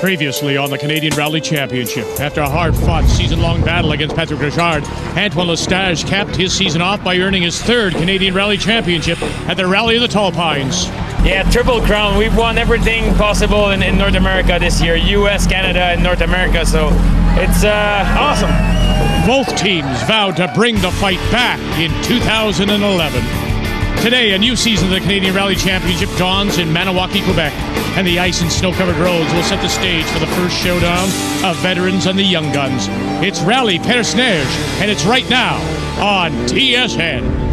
Previously on the Canadian Rally Championship, after a hard-fought season-long battle against Patrick Richard, Antoine Lestage capped his season off by earning his third Canadian Rally Championship at the Rally of the Tall Pines. Yeah, Triple Crown. We've won everything possible in North America this year, US, Canada, and North America, so it's awesome. Both teams vowed to bring the fight back in 2011. Today, a new season of the Canadian Rally Championship dawns in Maniwaki, Quebec, and the ice and snow-covered roads will set the stage for the first showdown of veterans and the young guns. It's Rally Perce Neige, and it's right now on TSN.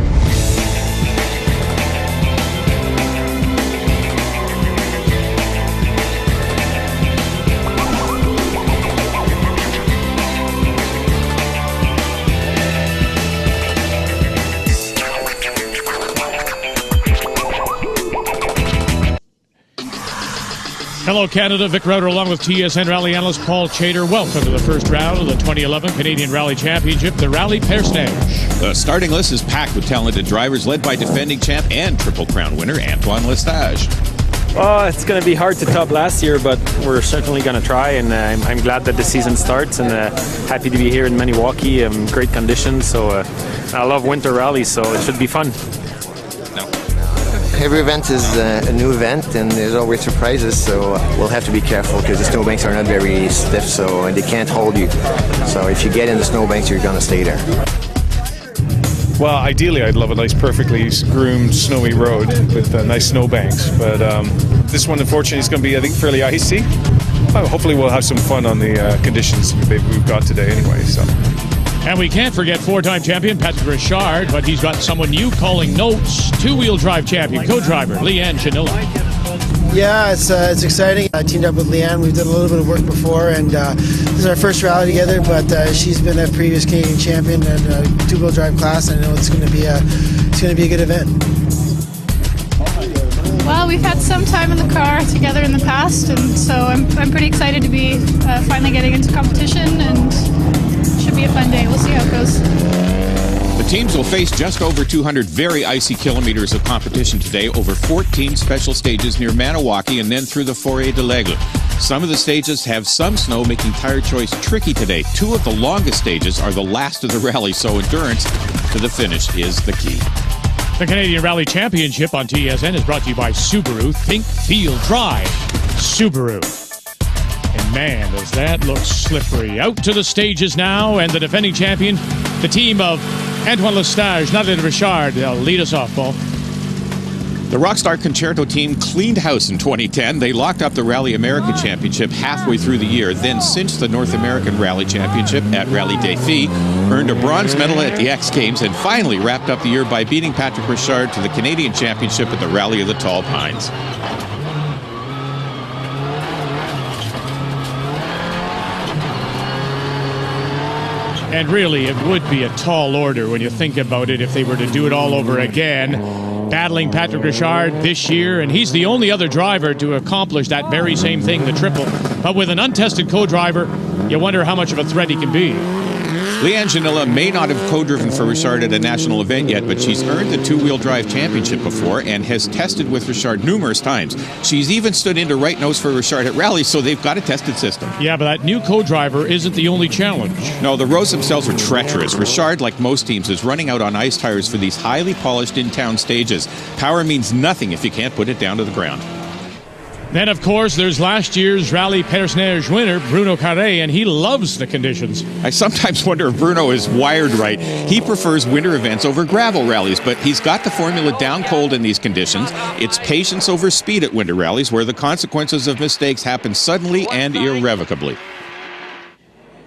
Hello, Canada. Vic Rauter along with TSN Rally analyst Paul Chater. Welcome to the first round of the 2011 Canadian Rally Championship, the Rally Perce Neige. The starting list is packed with talented drivers led by defending champ and Triple Crown winner Antoine Lestage. Oh, it's going to be hard to top last year, but we're certainly going to try, and I'm glad that the season starts, and happy to be here in Maniwaki. Great conditions, so I love winter rallies, so it should be fun. Every event is a new event, and there's always surprises, so we'll have to be careful because the snowbanks are not very stiff, so they can't hold you. So if you get in the snowbanks, you're going to stay there. Well, ideally, I'd love a nice, perfectly groomed, snowy road with nice snowbanks, but this one, unfortunately, is going to be, I think, fairly icy. Hopefully, we'll have some fun on the conditions we've got today anyway, so. And we can't forget four-time champion Patrick Richard, but he's got someone new calling notes. Two-wheel drive champion, co-driver Leanne Janilla. Yeah, it's exciting. I teamed up with Leanne. We've done a little bit of work before, and this is our first rally together, but she's been a previous Canadian champion in a two-wheel drive class, and I know it's going to be a good event. Well, we've had some time in the car together in the past, and so I'm pretty excited to be finally getting into competition, and should be a fun day. We'll see how it goes. The teams will face just over 200 very icy kilometers of competition today over 14 special stages near Maniwaki and then through the Forêt de l'Aigle. Some of the stages have some snow, making tire choice tricky today. Two of the longest stages are the last of the rally, so endurance to the finish is the key. The Canadian Rally Championship on TSN is brought to you by Subaru. Think, feel, drive. Subaru. And man, does that look slippery. Out to the stages now, and the defending champion, the team of Antoine Lestage, not Richard, they'll lead us off, Paul. The Rockstar Concerto team cleaned house in 2010. They locked up the Rally America Championship halfway through the year, then cinched the North American Rally Championship at Rally Défi, earned a bronze medal at the X Games, and finally wrapped up the year by beating Patrick Richard to the Canadian Championship at the Rally of the Tall Pines. And really, it would be a tall order when you think about it if they were to do it all over again. Battling Patrick Richard this year, and he's the only other driver to accomplish that very same thing, the triple. But with an untested co-driver, you wonder how much of a threat he can be. Leanne Janilla may not have co-driven for Richard at a national event yet, but she's earned the two-wheel drive championship before and has tested with Richard numerous times. She's even stood in to right nose for Richard at rallies, so they've got a tested system. Yeah, but that new co-driver isn't the only challenge. No, the roads themselves are treacherous. Richard, like most teams, is running out on ice tires for these highly polished in-town stages. Power means nothing if you can't put it down to the ground. Then, of course, there's last year's Rally Perce Neige winner, Bruno Carré, and he loves the conditions. I sometimes wonder if Bruno is wired right. He prefers winter events over gravel rallies, but he's got the formula down cold in these conditions. It's patience over speed at winter rallies, where the consequences of mistakes happen suddenly and irrevocably.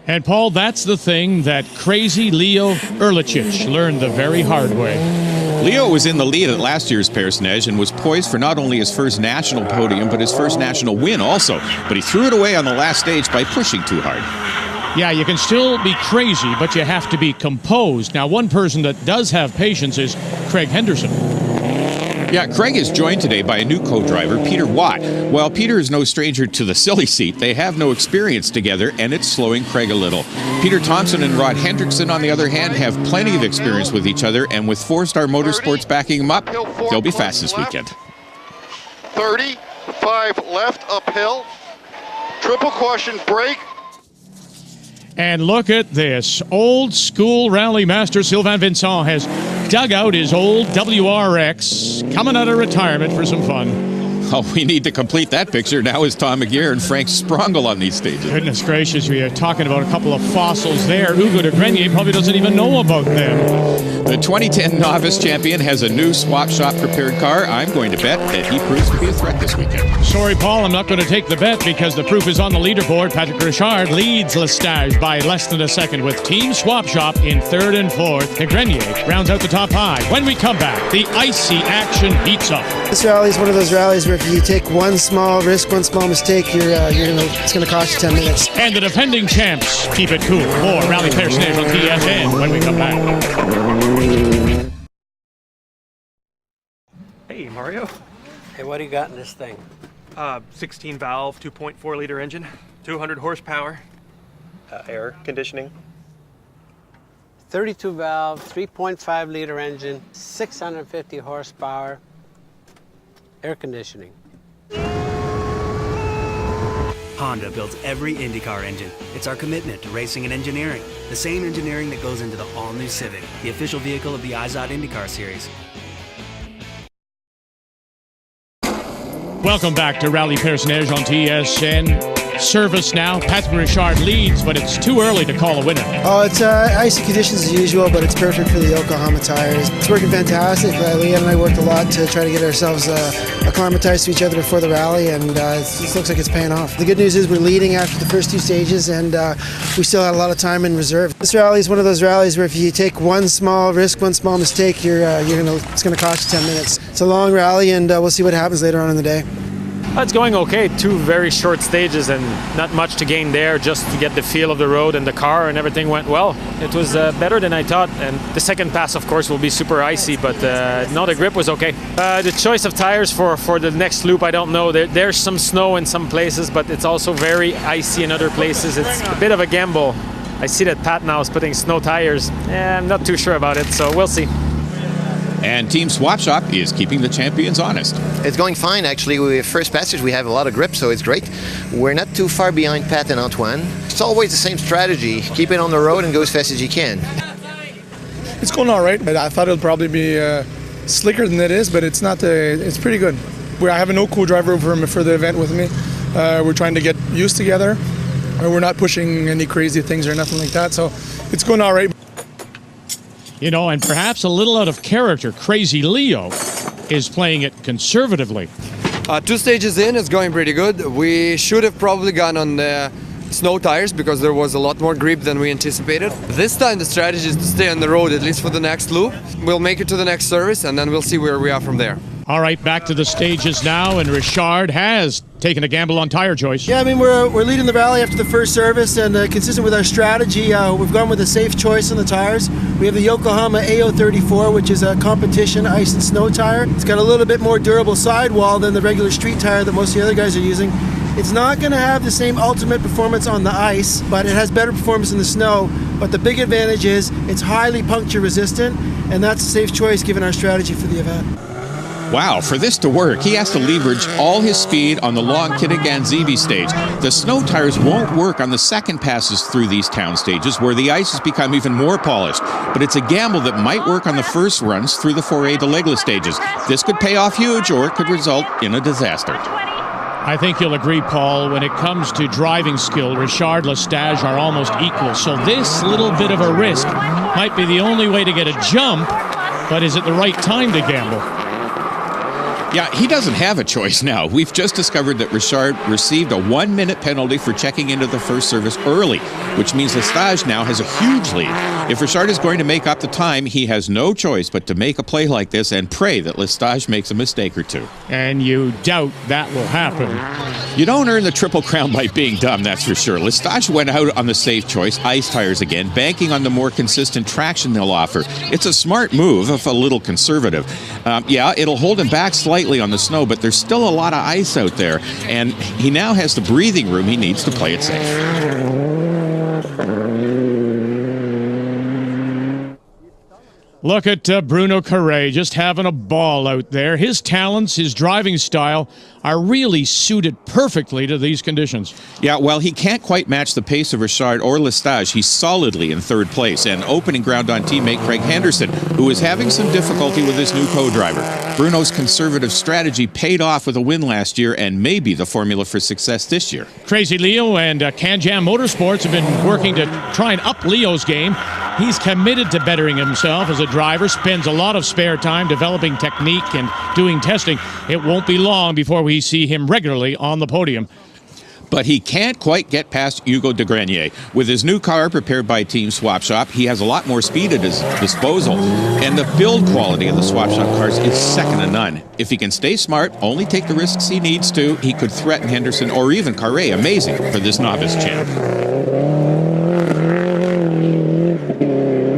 And, Paul, that's the thing that crazy Leo Erlichich learned the very hard way. Leo was in the lead at last year's Perce Neige and was poised for not only his first national podium, but his first national win also. But he threw it away on the last stage by pushing too hard. Yeah, you can still be crazy, but you have to be composed. Now, one person that does have patience is Craig Henderson. Yeah, Craig is joined today by a new co-driver, Peter Watt. While Peter is no stranger to the silly seat, they have no experience together, and it's slowing Craig a little. Peter Thompson and Rod Hendrickson, on the other hand, have plenty of experience with each other, and with Four Star Motorsports backing them up, they'll be fast this weekend. 30, 5 left, uphill, Triple caution, brake. And look at this. Old school rally master Sylvain Vincent has dug out his old WRX, coming out of retirement for some fun. Oh, we need to complete that picture now is Tom McGear and Frank Sprongel on these stages. Goodness gracious, we are talking about a couple of fossils there. Hugo de Grenier probably doesn't even know about them. The 2010 novice champion has a new swap shop prepared car. I'm going to bet that he proves to be a threat this weekend. Sorry, Paul, I'm not going to take the bet because the proof is on the leaderboard. Patrick Richard leads Lestage by less than a second with Team Swap Shop in third and fourth. De Grenier rounds out the top high. When we come back, the icy action heats up. This rally is one of those rallies where if you take one small risk, one small mistake, it's going to cost you 10 minutes. And the defending champs keep it cool. More Rally Perce Neige on TSN when we come back. Hey, Mario. Hey, what do you got in this thing? 16 valve, 2.4 liter engine, 200 horsepower. Air conditioning. 32 valve, 3.5 liter engine, 650 horsepower, air conditioning. Honda builds every IndyCar engine. It's our commitment to racing and engineering. The same engineering that goes into the all-new Civic, the official vehicle of the IZOD IndyCar Series. Welcome back to Rally Perce Neige on TSN. Service now. Patrick Richard leads, but it's too early to call a winner. Oh, it's icy conditions as usual, but it's perfect for the Yokohama tires. It's working fantastic. Leanne and I worked a lot to try to get ourselves acclimatized to each other before the rally, and it looks like it's paying off. The good news is we're leading after the first two stages, and we still had a lot of time in reserve. This rally is one of those rallies where if you take one small risk, one small mistake, it's going to cost you 10 minutes. It's a long rally, and we'll see what happens later on in the day. It's going okay. Two very short stages and not much to gain there, just to get the feel of the road and the car, and everything went well. It was better than I thought, and the second pass, of course, will be super icy, but no, the grip was okay. The choice of tires for the next loop, I don't know. There's some snow in some places, but it's also very icy in other places. It's a bit of a gamble. I see that Pat now is putting snow tires. I'm not too sure about it, so we'll see. And Team Swap Shop is keeping the champions honest. It's going fine, actually. With first passage, we have a lot of grip, so it's great. We're not too far behind Pat and Antoine. It's always the same strategy. Keep it on the road and go as fast as you can. It's going all right. I thought it would probably be slicker than it is, but it's not. It's pretty good. I have no co-driver for the event with me. We're trying to get used together. We're not pushing any crazy things or nothing like that, so it's going all right. You know, and perhaps a little out of character, Crazy Leo is playing it conservatively. 2 stages in, it's going pretty good. We should have probably gone on the snow tires because there was a lot more grip than we anticipated. This time the strategy is to stay on the road, at least for the next loop. We'll make it to the next service and then we'll see where we are from there. All right, back to the stages now, and Richard has taken a gamble on tire choice. Yeah, I mean, we're leading the rally after the first service, and consistent with our strategy, we've gone with a safe choice on the tires. We have the Yokohama AO34, which is a competition ice and snow tire. It's got a little bit more durable sidewall than the regular street tire that most of the other guys are using. It's not going to have the same ultimate performance on the ice, but it has better performance in the snow. But the big advantage is it's highly puncture resistant, and that's a safe choice given our strategy for the event. Wow, for this to work, he has to leverage all his speed on the long Kitagan-Zibi stage. The snow tires won't work on the second passes through these town stages where the ice has become even more polished. But it's a gamble that might work on the first runs through the Forêt de l'Aigle stages. This could pay off huge or it could result in a disaster. I think you'll agree, Paul, when it comes to driving skill, Richard, Lestage are almost equal. So this little bit of a risk might be the only way to get a jump, but is it the right time to gamble? Yeah, he doesn't have a choice now. We've just discovered that Richard received a 1-minute penalty for checking into the first service early, which means Lestage now has a huge lead. If Richard is going to make up the time, he has no choice but to make a play like this and pray that Lestage makes a mistake or two. And you doubt that will happen. You don't earn the Triple Crown by being dumb, that's for sure. Lestage went out on the safe choice, ice tires again, banking on the more consistent traction they'll offer. It's a smart move, if a little conservative. Yeah, it'll hold him back slightly on the snow, but there's still a lot of ice out there, and he now has the breathing room he needs to play it safe. Look at Bruno Carré just having a ball out there. His talents, his driving style are really suited perfectly to these conditions. Yeah, well, he can't quite match the pace of Richard or Lestage. He's solidly in third place, and opening ground on teammate Craig Henderson, who is having some difficulty with his new co-driver. Bruno's conservative strategy paid off with a win last year and may be the formula for success this year. Crazy Leo and Can-Jam Motorsports have been working to try and up Leo's game. He's committed to bettering himself as a driver, spends a lot of spare time developing technique and doing testing. It won't be long before we see him regularly on the podium. But he can't quite get past Hugo de Grenier. With his new car prepared by Team Swap Shop, he has a lot more speed at his disposal. And the build quality of the Swap Shop cars is second to none. If he can stay smart, only take the risks he needs to, he could threaten Henderson or even Carré. Amazing for this novice champ.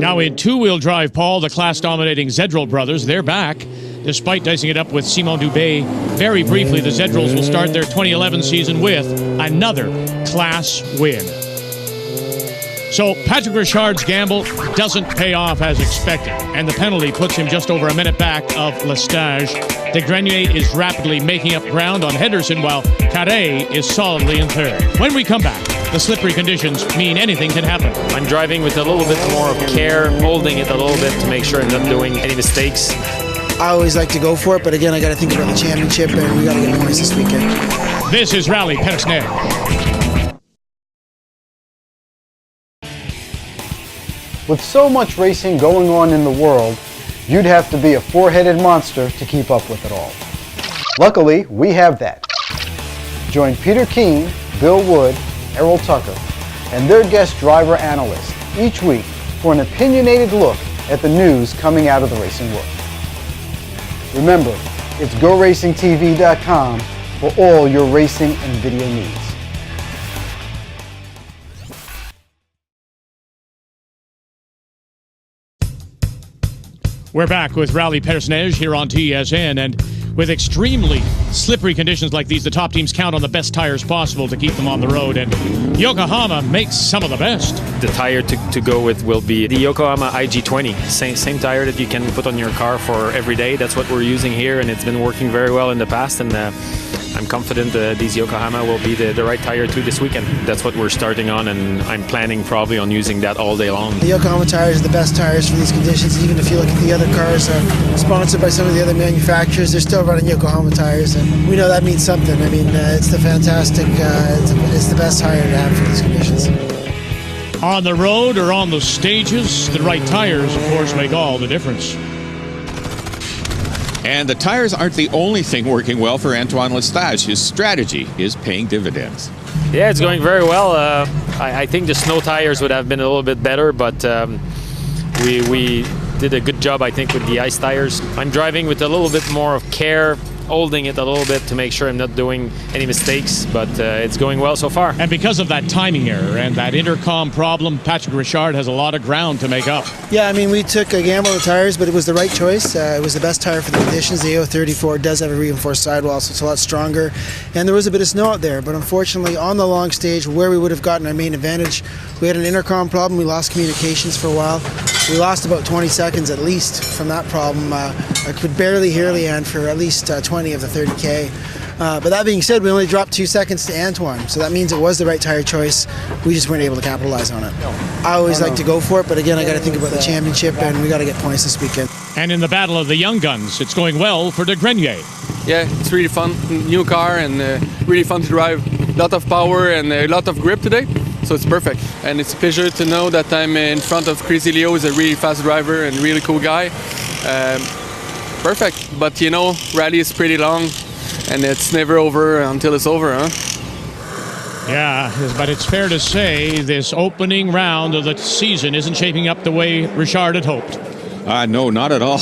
Now in two-wheel drive, Paul, the class-dominating Zedrel brothers, they're back. Despite dicing it up with Simon Dubé, very briefly, the Zedrels will start their 2011 season with another class win. So Patrick Richard's gamble doesn't pay off as expected, and the penalty puts him just over a minute back of Lestage. De Grenier is rapidly making up ground on Henderson, while Carré is solidly in third. When we come back, the slippery conditions mean anything can happen. I'm driving with a little bit more of care, holding it a little bit to make sure I'm not doing any mistakes. I always like to go for it, but again, I got to think about the championship, and we got to get points this weekend. This is Rally Perce Neige. With so much racing going on in the world, you'd have to be a four-headed monster to keep up with it all. Luckily, we have that. Join Peter Keane, Bill Wood, Errol Tucker, and their guest driver analyst each week for an opinionated look at the news coming out of the racing world. Remember, it's GoRacingTV.com for all your racing and video needs. We're back with Rally Perce Neige here on TSN, and with extremely slippery conditions like these, the top teams count on the best tires possible to keep them on the road, and Yokohama makes some of the best. The tire to go with will be the Yokohama IG20, same tire that you can put on your car for every day. That's what we're using here, and it's been working very well in the past, and I'm confident these Yokohama will be the right tire too this weekend. That's what we're starting on, and I'm planning probably on using that all day long. The Yokohama tires are the best tires for these conditions. Even if you look at the other cars sponsored by some of the other manufacturers, they're still running Yokohama tires, and we know that means something. I mean, it's the fantastic, it's the best tire to have for these conditions. On the road or on the stages, the right tires, of course, make all the difference. And the tires aren't the only thing working well for Antoine Lestage. His strategy is paying dividends. Yeah, it's going very well. I think the snow tires would have been a little bit better, but we did a good job, I think, with the ice tires. I'm driving with a little bit more of care, holding it a little bit to make sure I'm not doing any mistakes, but it's going well so far. And because of that timing error and that intercom problem, Patrick Richard has a lot of ground to make up. Yeah, I mean, we took a gamble on the tires, but it was the right choice. It was the best tire for the conditions. The AO34 does have a reinforced sidewall, so it's a lot stronger. And there was a bit of snow out there, but unfortunately on the long stage where we would have gotten our main advantage, we had an intercom problem. We lost communications for a while. We lost about 20 seconds at least from that problem. I could barely hear Leanne for at least 20 of the 30K. But that being said, we only dropped 2 seconds to Antoine, so that means it was the right tire choice. We just weren't able to capitalize on it. I always like to go for it, but again, I got to think about the championship, and we got to get points this weekend. And in the battle of the young guns, it's going well for de Grenier. Yeah, it's really fun. New car and really fun to drive. A lot of power and a lot of grip today, so it's perfect. And it's a pleasure to know that I'm in front of Crazy Leo, who's a really fast driver and really cool guy. Perfect, but you know, rally is pretty long and it's never over until it's over, huh? Yeah, but it's fair to say this opening round of the season isn't shaping up the way Richard had hoped. No, not at all.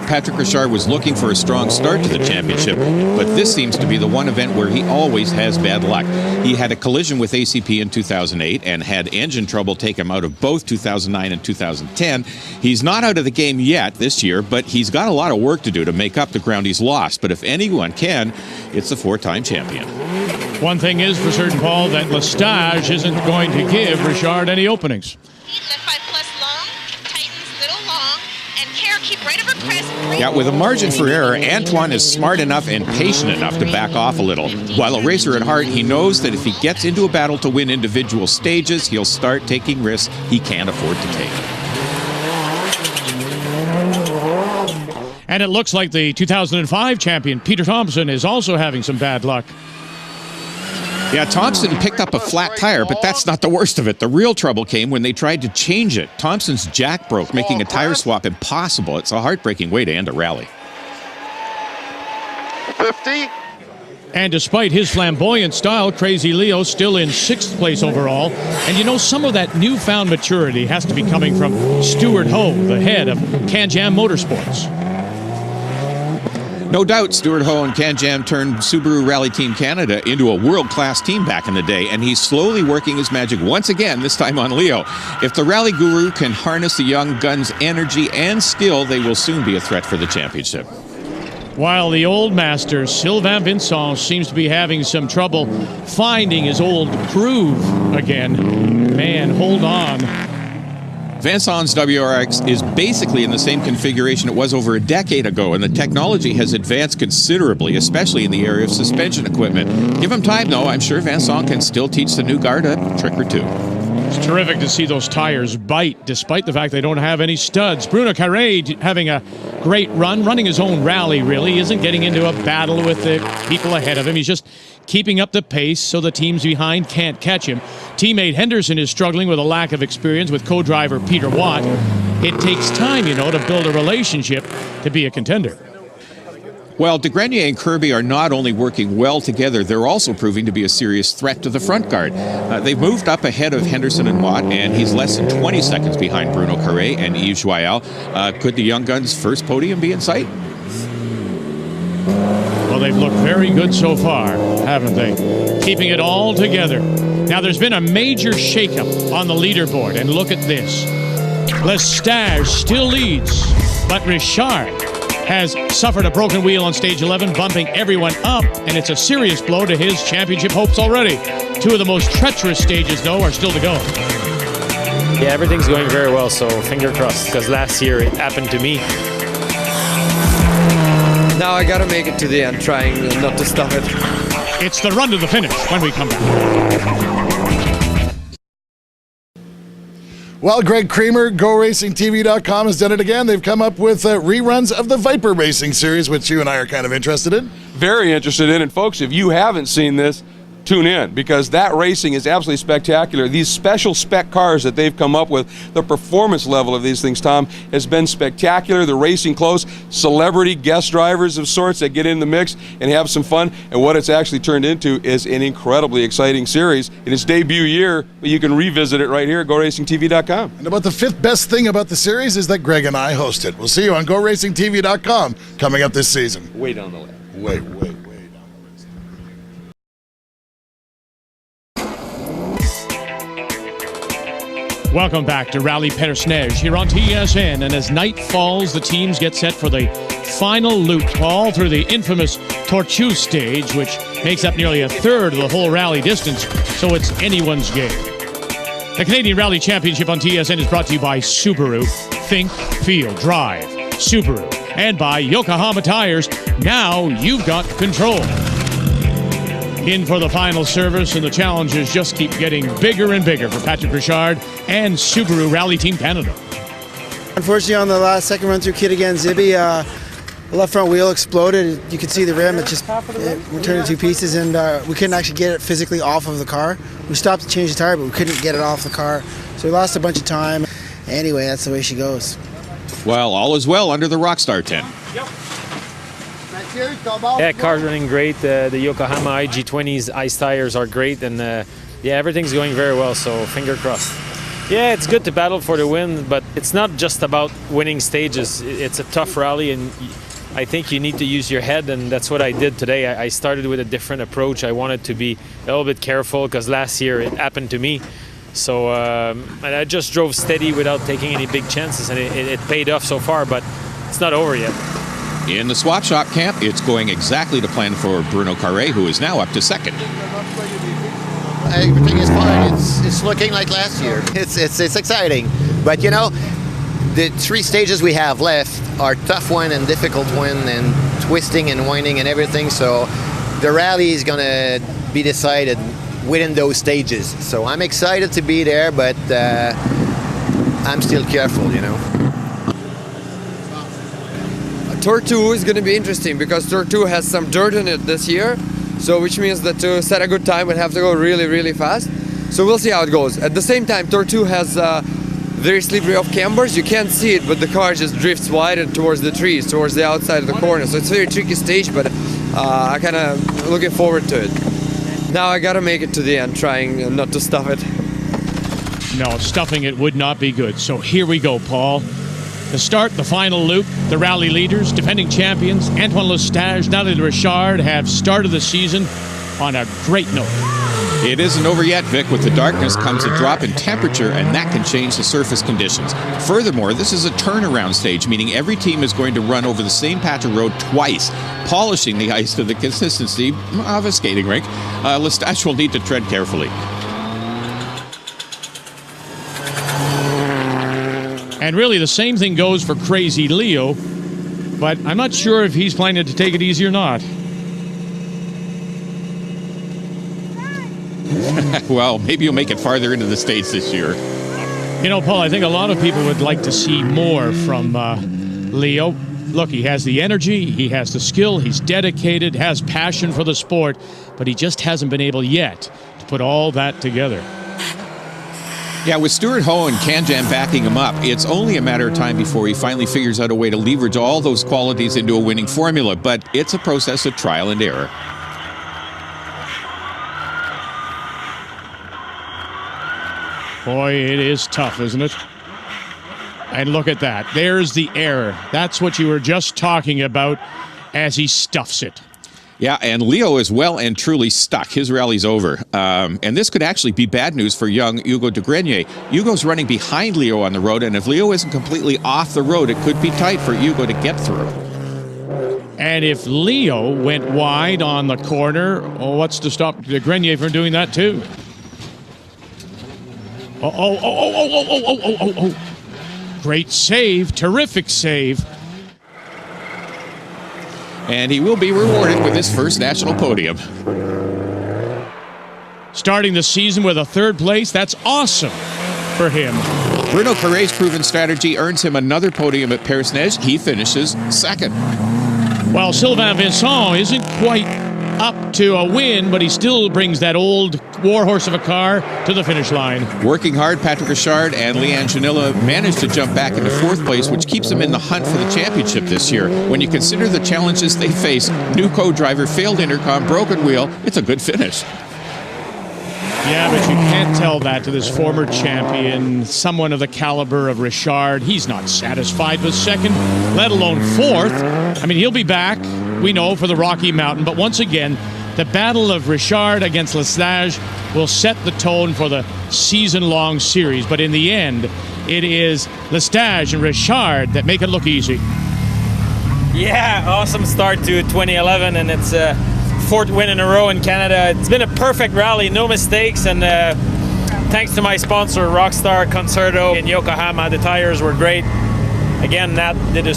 Patrick Richard was looking for a strong start to the championship, but this seems to be the one event where he always has bad luck. He had a collision with ACP in 2008 and had engine trouble take him out of both 2009 and 2010. He's not out of the game yet this year, but he's got a lot of work to do to make up the ground he's lost. But if anyone can, it's the four-time champion. One thing is for certain, Paul, that Lestage isn't going to give Richard any openings. The 5+ long, tightens little long, and Yeah, with a margin for error, Antoine is smart enough and patient enough to back off a little. While a racer at heart, he knows that if he gets into a battle to win individual stages, he'll start taking risks he can't afford to take. And it looks like the 2005 champion, Peter Thompson, is also having some bad luck. Yeah, Thompson picked up a flat tire, but that's not the worst of it. The real trouble came when they tried to change it. Thompson's jack broke, making a tire swap impossible. It's a heartbreaking way to end a rally. 50. And despite his flamboyant style, Crazy Leo still in 6th place overall. And you know, some of that newfound maturity has to be coming from Stuart Ho, the head of Can-Jam Motorsports. No doubt, Stuart Ho and Can-Jam turned Subaru Rally Team Canada into a world-class team back in the day, and he's slowly working his magic once again, this time on Leo. If the rally guru can harness the young gun's energy and skill, they will soon be a threat for the championship. While the old master, Sylvain Vincent, seems to be having some trouble finding his old groove again. Man, hold on. Vincent's WRX is basically in the same configuration it was over a decade ago, and the technology has advanced considerably, especially in the area of suspension equipment. Give him time, though. I'm sure Vincent can still teach the new guard a trick or two. It's terrific to see those tires bite, despite the fact they don't have any studs. Bruno Carre having a great run, running his own rally, really. He isn't getting into a battle with the people ahead of him. He's just keeping up the pace so the teams behind can't catch him. Teammate Henderson is struggling with a lack of experience with co-driver Peter Watt. It takes time, you know, to build a relationship to be a contender. Well, de Grenier and Kirby are not only working well together, they're also proving to be a serious threat to the front guard. They've moved up ahead of Henderson and Watt, and he's less than 20 seconds behind Bruno Carre and Yves Joyal. Could the young guns' first podium be in sight? Well, they've looked very good so far, haven't they? Keeping it all together. Now, there's been a major shakeup on the leaderboard, and look at this. Lestage still leads, but Richard has suffered a broken wheel on stage 11, bumping everyone up, and it's a serious blow to his championship hopes already. Two of the most treacherous stages, though, are still to go. Yeah, everything's going very well, so finger crossed, because last year it happened to me. Now I gotta make it to the end, trying not to stop it. It's the run to the finish when we come back. Well, Greg Creamer, GoRacingTV.com has done it again. They've come up with reruns of the Viper Racing Series, which you and I are kind of interested in. Very interested in it, folks. If you haven't seen this, tune in, because that racing is absolutely spectacular. These special spec cars that they've come up with, the performance level of these things, Tom, has been spectacular. The racing close, celebrity guest drivers of sorts that get in the mix and have some fun. And what it's actually turned into is an incredibly exciting series. In its debut year, you can revisit it right here at GoRacingTV.com. And about the fifth best thing about the series is that Greg and I host it. We'll see you on GoRacingTV.com coming up this season. Way down the list. Wait. Welcome back to Rally Perce Neige here on TSN, and as night falls, the teams get set for the final loop all through the infamous Tortue stage, which makes up nearly a third of the whole rally distance, so it's anyone's game. The Canadian Rally Championship on TSN is brought to you by Subaru. Think, feel, drive. Subaru. And by Yokohama Tires. Now you've got control. In for the final service, and the challenges just keep getting bigger and bigger for Patrick Richard and Subaru Rally Team Canada. Unfortunately, on the second run through kit again, Zibby, the left front wheel exploded. You could see the rim. It turned into two pieces, and we couldn't actually get it physically off of the car. We stopped to change the tire, but we couldn't get it off the car. So we lost a bunch of time. Anyway, that's the way she goes. Well, all is well under the Rockstar tent. Yeah, car's running great. The Yokohama IG20s ice tires are great, and yeah, everything's going very well, so finger crossed. Yeah, it's good to battle for the win, but it's not just about winning stages. It's a tough rally, and I think you need to use your head, and that's what I did today. I started with a different approach. I wanted to be a little bit careful, because last year it happened to me. So and I just drove steady without taking any big chances, and it paid off so far, but it's not over yet. In the swap shop camp, it's going exactly to plan for Bruno Carre, who is now up to second. Everything is fine. It's looking like last year. It's exciting, but you know, the 3 stages we have left are tough one and difficult one and twisting and winding and everything. So the rally is going to be decided within those stages. So I'm excited to be there, but I'm still careful, you know. Tour 2 is going to be interesting because Tour 2 has some dirt in it this year, so which means that to set a good time we'll have to go really, really fast. So we'll see how it goes. At the same time, Tour 2 has very slippery off cambers. You can't see it, but the car just drifts wide and towards the trees, towards the outside of the corner. So it's a very tricky stage, but I kind of looking forward to it. Now I gotta make it to the end, trying not to stuff it. No, stuffing it would not be good. So here we go, Paul. To start the final loop, the rally leaders, defending champions, Antoine Lestage, Nathalie Richard, have started the season on a great note. It isn't over yet, Vic. With the darkness comes a drop in temperature, and that can change the surface conditions. Furthermore, this is a turnaround stage, meaning every team is going to run over the same patch of road twice, polishing the ice to the consistency of a skating rink. Lestage will need to tread carefully. And really, the same thing goes for Crazy Leo, but I'm not sure if he's planning to take it easy or not. Well, maybe you'll make it farther into the States this year. You know, Paul, I think a lot of people would like to see more from Leo. Look, he has the energy, he has the skill, he's dedicated, has passion for the sport, but he just hasn't been able yet to put all that together. Yeah, with Stuart Ho and Kanjan backing him up, it's only a matter of time before he finally figures out a way to leverage all those qualities into a winning formula, but it's a process of trial and error. Boy, it is tough, isn't it? And look at that. There's the error. That's what you were just talking about as he stuffs it. Yeah, and Leo is well and truly stuck. His rally's over. And this could actually be bad news for young Hugo de Grenier. Hugo's running behind Leo on the road, and if Leo isn't completely off the road, it could be tight for Hugo to get through. And if Leo went wide on the corner, oh, what's to stop de Grenier from doing that too? Oh. Great save, terrific save. And he will be rewarded with his first national podium. Starting the season with a 3rd place, that's awesome for him. Bruno Carré's proven strategy earns him another podium at Perce Neige. He finishes 2nd. Well, Sylvain Vincent isn't quite up to a win, but he still brings that old warhorse of a car to the finish line. Working hard, Patrick Richard and Leanne Janilla managed to jump back into 4th place, which keeps them in the hunt for the championship this year. When you consider the challenges they face, new co-driver, failed intercom, broken wheel, it's a good finish. Yeah, but you can't tell that to this former champion, someone of the caliber of Richard. He's not satisfied with 2nd, let alone 4th. I mean, he'll be back, we know, for the Rocky Mountain, but once again, the battle of Richard against Lestage will set the tone for the season-long series. But in the end, it is Lestage and Richard that make it look easy. Yeah, awesome start to 2011, and it's 4th win in a row in Canada. It's been a perfect rally, no mistakes, and thanks to my sponsor, Rockstar Concerto in Yokohama, the tires were great. Again, Nat did a